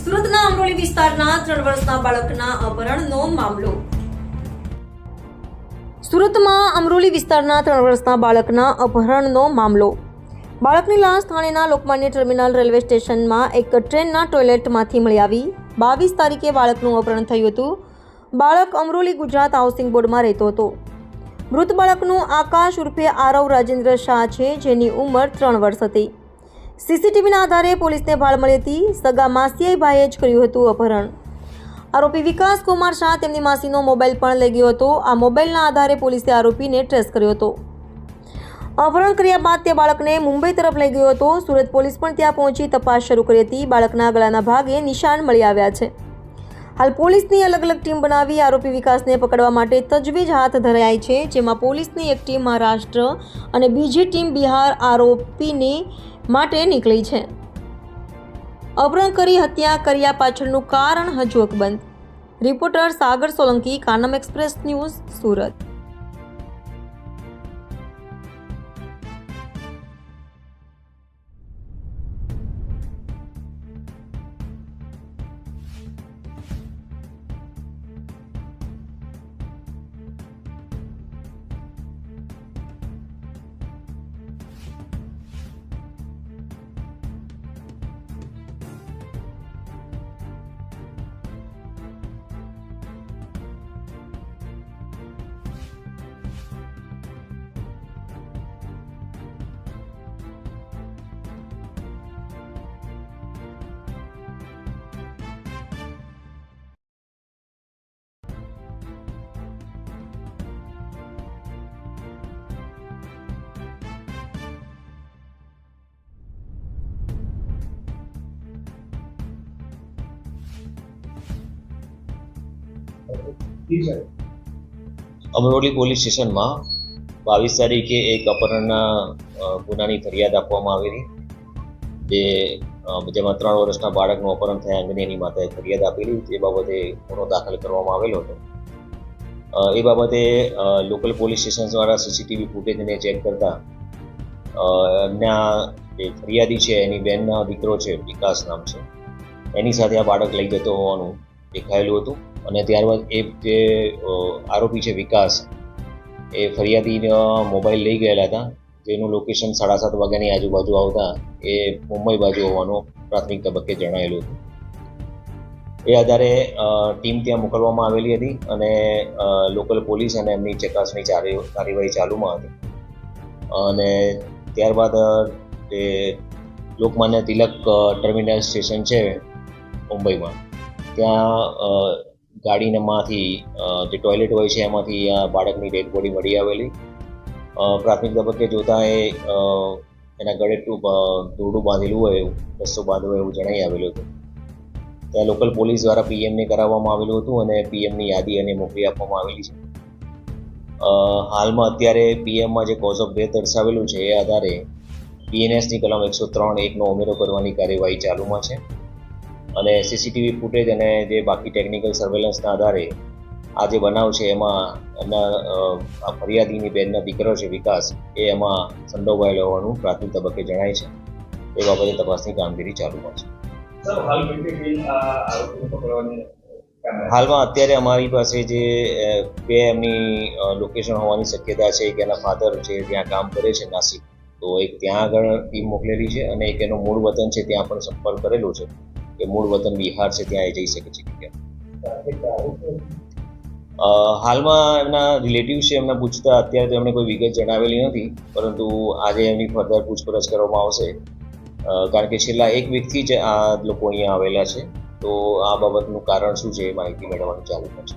સુરતના અમરોલી વિસ્તારના 3 વર્ષના બાળકના અપહરણનો મામલો. સુરતમાં અમરોલી વિસ્તારના 3 વર્ષના બાળકના અપહરણનો મામલો. બાળકની લાશ થાણેના લોકમાન્ય ટર્મિનલ રેલવે સ્ટેશનમાં એક ટ્રેનના ટોયલેટમાંથી મળી આવી. 22 તારીખે બાળકનું અપહરણ થયું હતું. બાળક અમરોલી ગુજરાત હાઉસિંગ બોર્ડમાં રહેતો હતો. મૃત બાળકનું આકાશ ઉર્ફે આરવ રાજેન્દ્ર શાહ છે, જેની ઉંમર 3 વર્ષ હતી. સીસીટીવીના આધારે પોલીસને ભાળ મળી હતી. સગા માસીયાઈ ભાઈએ જ કર્યું હતું અપહરણ. આરોપી વિકાસ કુમાર શાહ તેમની માસીનો મોબાઈલ પણ લઈ ગયો હતો. આ મોબાઈલના આધારે પોલીસે આરોપીને ટ્રેસ કર્યો હતો. અપહરણ કર્યા બાદ તે બાળકને મુંબઈ તરફ લઈ ગયો હતો. સુરત પોલીસ પણ ત્યાં પહોંચી તપાસ શરૂ કરી હતી. બાળકના ગળાના ભાગે નિશાન મળી આવ્યા છે. હાલ પોલીસની અલગ અલગ ટીમ બનાવી આરોપી વિકાસને પકડવા માટે તજવીજ હાથ ધરાઈ છે, જેમાં પોલીસની એક ટીમ મહારાષ્ટ્ર અને બીજી ટીમ બિહાર આરોપીની માટે નીકળી છે. અપહરણ કરી હત્યા કર્યા પાછળનું કારણ હજુ અકબંધ. Reporter Sagar Solanki, Kanam express news, Surat. Amroli police સ્ટેશનમાં 22 તારીખે એક અપહરણના ગુનાની ફરિયાદ આપવામાં આવેલી, જેમાં 3 વર્ષના બાળકનું અપહરણ થયા અંગેની એની માતાએ ફરિયાદ આપેલી. તે બાબતે ગુનો દાખલ કરવામાં આવેલો હતો. એ બાબતે લોકલ પોલીસ સ્ટેશન દ્વારા સીસીટીવી ફૂટેજને ચેક કરતા એમના જે ફરિયાદી છે એની બહેનનો દીકરો છે, વિકાસ નામ છે, એની સાથે આ બાળક લઈ જતો હોવાનું દેખાયેલું હતું. અને ત્યારબાદ એ જે આરોપી છે વિકાસ, એ ફરિયાદીનો મોબાઈલ લઈ ગયેલા હતા, જેનું લોકેશન 7:30 વાગ્યાની આજુબાજુ આવતા એ મુંબઈ બાજુ હોવાનું પ્રાથમિક તબક્કે જણાયેલું હતું. એ આધારે ટીમ ત્યાં મોકલવામાં આવેલી હતી અને લોકલ પોલીસ અને એમની ચકાસણી કાર્યવાહી ચાલુમાં હતી. અને ત્યારબાદ જે લોકમાન્ય તિલક ટર્મિનલ સ્ટેશન છે મુંબઈમાં, ત્યાં ગાડીમાંથી જે ટોયલેટ હોય છે એમાંથી આ બાળકની ડેડ બોડી મળી આવેલી. પ્રાથમિક તબક્કે જોતાં એના ગળે દોરડું બાંધેલું હોય, એવું રસ્તો બાંધ્યો એવું જણાઈ આવેલું હતું. ત્યાં લોકલ પોલીસ દ્વારા પીએમને કરાવવામાં આવેલું હતું અને પીએમની યાદી અને મોકલી આપવામાં આવેલી છે. હાલમાં અત્યારે પીએમમાં જે કોઝ ઓફ ડેથ દર્શાવેલું છે એ આધારે બીએનએસની કલમ 103(1) નો ઉમેરો કરવાની કાર્યવાહી ચાલુમાં છે. અને સીસીટીવી ફૂટેજ અને જે બાકી ટેકનિકલ સર્વેલન્સના આધારે આ જે બનાવ છે એમાં એમના આ ફરિયાદીની બહેનનો દીકરો છે વિકાસ, એ એમાં સંડોવાયેલો હોવાનું પ્રાથમિક તબક્કે જણાય છે. એ બાબતે તપાસની કામગીરી ચાલુમાં છે. હાલમાં અત્યારે અમારી પાસે જે બે એમની લોકેશન હોવાની શક્યતા છે કે એના ફાધર છે ત્યાં કામ કરે છે નાસિક, તો એક ત્યાં આગળ ટીમ મોકલેલી છે અને એક એનું મૂળ વતન છે ત્યાં પણ સંપર્ક કરેલો છે કે મૂળ વતન બિહાર છે ત્યાં એ જઈ શકે છે કે કેમ. હાલમાં એમના રિલેટિવ છે, એમને પૂછતા અત્યારે તો એમણે કોઈ વિગત જણાવેલી નથી, પરંતુ આજે એમની ફર્ધર પૂછપરછ કરવામાં આવશે. કારણ કે છેલ્લા 1 વીકથી જ આ લોકો અહીંયા આવેલા છે, તો આ બાબતનું કારણ શું છે એ માહિતી મેળવવાનું ચાલુ છે.